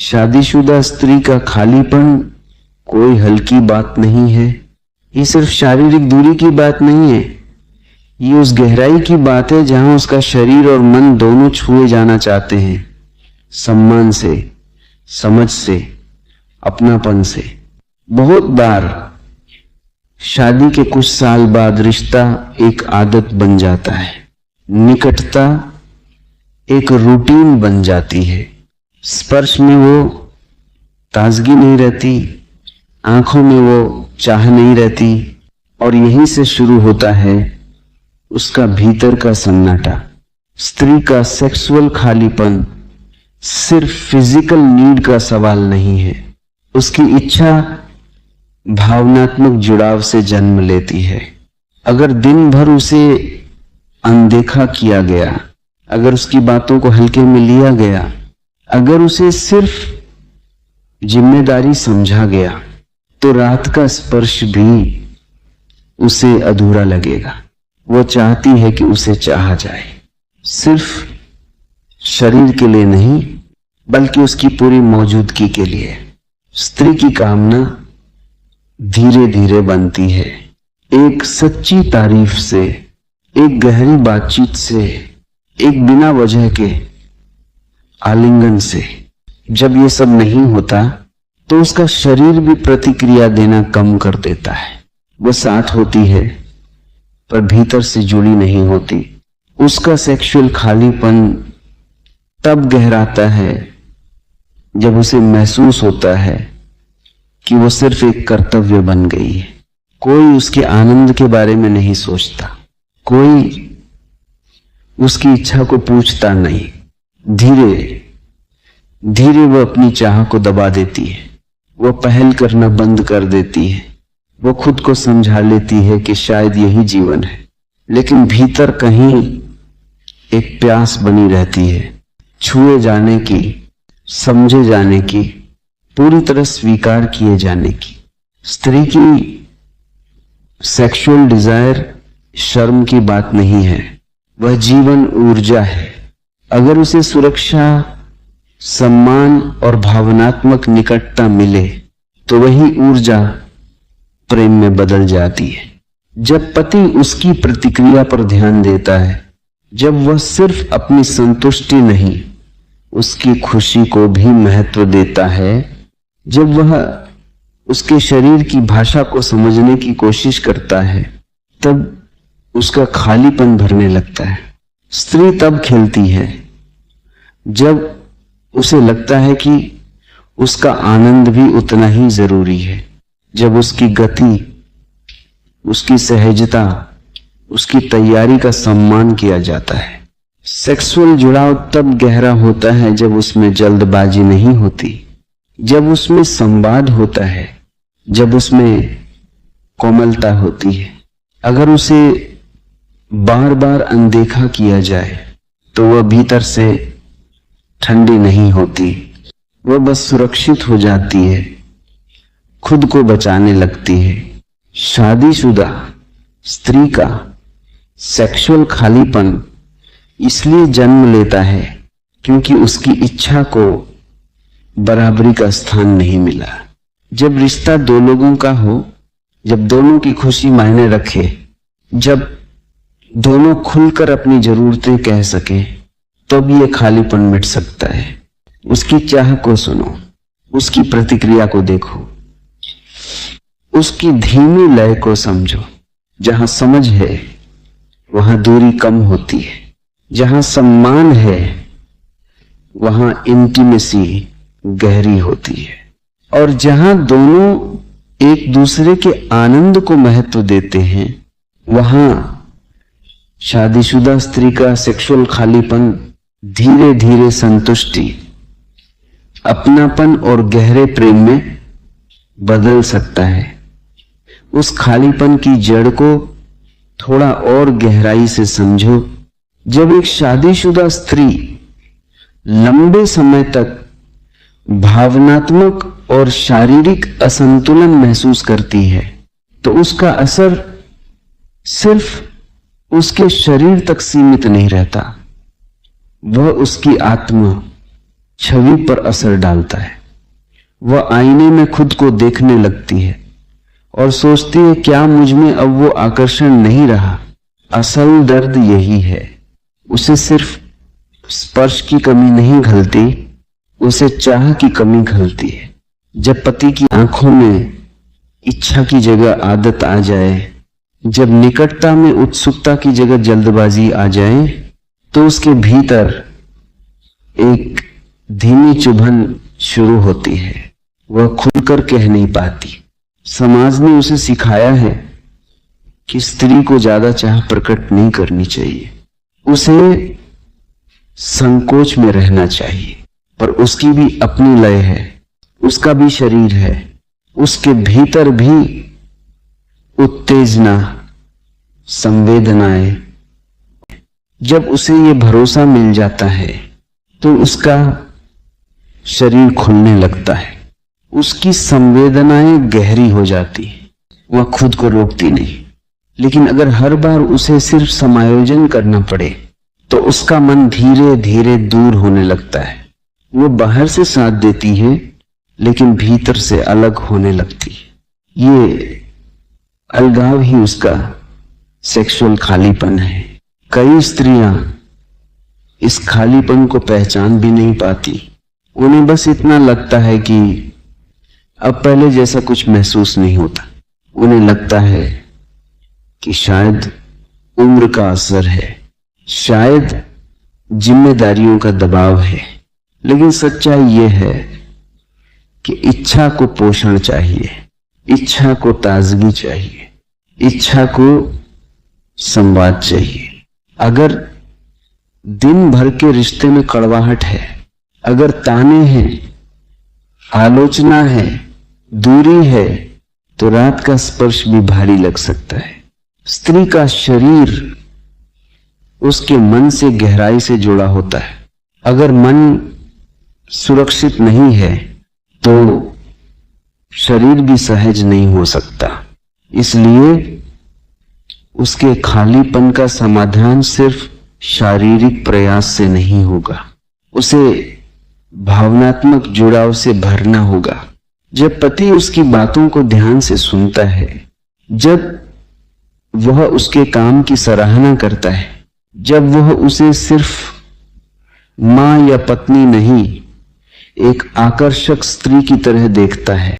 शादीशुदा स्त्री का खालीपन कोई हल्की बात नहीं है। ये सिर्फ शारीरिक दूरी की बात नहीं है, ये उस गहराई की बात है जहां उसका शरीर और मन दोनों छुए जाना चाहते हैं, सम्मान से, समझ से, अपनापन से। बहुत बार शादी के कुछ साल बाद रिश्ता एक आदत बन जाता है, निकटता एक रूटीन बन जाती है। स्पर्श में वो ताजगी नहीं रहती, आंखों में वो चाह नहीं रहती, और यहीं से शुरू होता है उसका भीतर का सन्नाटा। स्त्री का सेक्सुअल खालीपन सिर्फ फिजिकल नीड का सवाल नहीं है, उसकी इच्छा भावनात्मक जुड़ाव से जन्म लेती है। अगर दिन भर उसे अनदेखा किया गया, अगर उसकी बातों को हल्के में लिया गया, अगर उसे सिर्फ जिम्मेदारी समझा गया, तो रात का स्पर्श भी उसे अधूरा लगेगा। वो चाहती है कि उसे चाहा जाए, सिर्फ शरीर के लिए नहीं बल्कि उसकी पूरी मौजूदगी के लिए। स्त्री की कामना धीरे धीरे बनती है, एक सच्ची तारीफ से, एक गहरी बातचीत से, एक बिना वजह के आलिंगन से। जब ये सब नहीं होता तो उसका शरीर भी प्रतिक्रिया देना कम कर देता है। वो साथ होती है पर भीतर से जुड़ी नहीं होती। उसका सेक्सुअल खालीपन तब गहराता है जब उसे महसूस होता है कि वो सिर्फ एक कर्तव्य बन गई है। कोई उसके आनंद के बारे में नहीं सोचता, कोई उसकी इच्छा को पूछता नहीं। धीरे धीरे वो अपनी चाह को दबा देती है, वो पहल करना बंद कर देती है, वो खुद को समझा लेती है कि शायद यही जीवन है। लेकिन भीतर कहीं एक प्यास बनी रहती है, छुए जाने की, समझे जाने की, पूरी तरह स्वीकार किए जाने की। स्त्री की सेक्सुअल डिजायर शर्म की बात नहीं है, वह जीवन ऊर्जा है। अगर उसे सुरक्षा, सम्मान और भावनात्मक निकटता मिले तो वही ऊर्जा प्रेम में बदल जाती है। जब पति उसकी प्रतिक्रिया पर ध्यान देता है, जब वह सिर्फ अपनी संतुष्टि नहीं उसकी खुशी को भी महत्व देता है, जब वह उसके शरीर की भाषा को समझने की कोशिश करता है, तब उसका खालीपन भरने लगता है। स्त्री तब खेलती है जब उसे लगता है कि उसका आनंद भी उतना ही जरूरी है, जब उसकी गति, उसकी सहजता, उसकी तैयारी का सम्मान किया जाता है। सेक्सुअल जुड़ाव तब गहरा होता है जब उसमें जल्दबाजी नहीं होती, जब उसमें संवाद होता है, जब उसमें कोमलता होती है। अगर उसे बार बार अनदेखा किया जाए तो वह भीतर से ठंडी नहीं होती, वह बस सुरक्षित हो जाती है, खुद को बचाने लगती है। शादीशुदा स्त्री का सेक्सुअल खालीपन इसलिए जन्म लेता है क्योंकि उसकी इच्छा को बराबरी का स्थान नहीं मिला। जब रिश्ता दो लोगों का हो, जब दोनों की खुशी मायने रखे, जब दोनों खुलकर अपनी जरूरतें कह सके, तब ये खालीपन मिट सकता है। उसकी चाह को सुनो, उसकी प्रतिक्रिया को देखो, उसकी धीमी लय को समझो। जहां समझ है वहां दूरी कम होती है, जहां सम्मान है वहां इंटीमेसी गहरी होती है, और जहां दोनों एक दूसरे के आनंद को महत्व देते हैं वहां शादीशुदा स्त्री का सेक्सुअल खालीपन धीरे धीरे संतुष्टि, अपनापन और गहरे प्रेम में बदल सकता है। उस खालीपन की जड़ को थोड़ा और गहराई से समझो। जब एक शादीशुदा स्त्री लंबे समय तक भावनात्मक और शारीरिक असंतुलन महसूस करती है तो उसका असर सिर्फ उसके शरीर तक सीमित नहीं रहता, वह उसकी आत्मा, छवि पर असर डालता है। वह आईने में खुद को देखने लगती है और सोचती है, क्या मुझ में अब वो आकर्षण नहीं रहा? असल दर्द यही है। उसे सिर्फ स्पर्श की कमी नहीं खलती, उसे चाह की कमी खलती है। जब पति की आंखों में इच्छा की जगह आदत आ जाए, जब निकटता में उत्सुकता की जगह जल्दबाजी आ जाए, तो उसके भीतर एक धीमी चुभन शुरू होती है। वह खुलकर कह नहीं पाती। समाज ने उसे सिखाया है कि स्त्री को ज्यादा चाह प्रकट नहीं करनी चाहिए, उसे संकोच में रहना चाहिए। पर उसकी भी अपनी लय है, उसका भी शरीर है, उसके भीतर भी उत्तेजना, संवेदनाएं। जब उसे ये भरोसा मिल जाता है तो उसका शरीर खुलने लगता है, उसकी संवेदनाएं गहरी हो जाती है, वह खुद को रोकती नहीं। लेकिन अगर हर बार उसे सिर्फ समायोजन करना पड़े तो उसका मन धीरे धीरे दूर होने लगता है। वो बाहर से साथ देती है लेकिन भीतर से अलग होने लगती है। ये अलगाव ही उसका सेक्सुअल खालीपन है। कई स्त्रियां इस खालीपन को पहचान भी नहीं पाती। उन्हें बस इतना लगता है कि अब पहले जैसा कुछ महसूस नहीं होता। उन्हें लगता है कि शायद उम्र का असर है, शायद जिम्मेदारियों का दबाव है। लेकिन सच्चाई यह है कि इच्छा को पोषण चाहिए, इच्छा को ताजगी चाहिए, इच्छा को संवाद चाहिए। अगर दिन भर के रिश्ते में कड़वाहट है, अगर ताने हैं, आलोचना है, दूरी है, तो रात का स्पर्श भी भारी लग सकता है। स्त्री का शरीर उसके मन से गहराई से जुड़ा होता है। अगर मन सुरक्षित नहीं है तो शरीर भी सहज नहीं हो सकता। इसलिए उसके खालीपन का समाधान सिर्फ शारीरिक प्रयास से नहीं होगा, उसे भावनात्मक जुड़ाव से भरना होगा। जब पति उसकी बातों को ध्यान से सुनता है, जब वह उसके काम की सराहना करता है, जब वह उसे सिर्फ मां या पत्नी नहीं, एक आकर्षक स्त्री की तरह देखता है,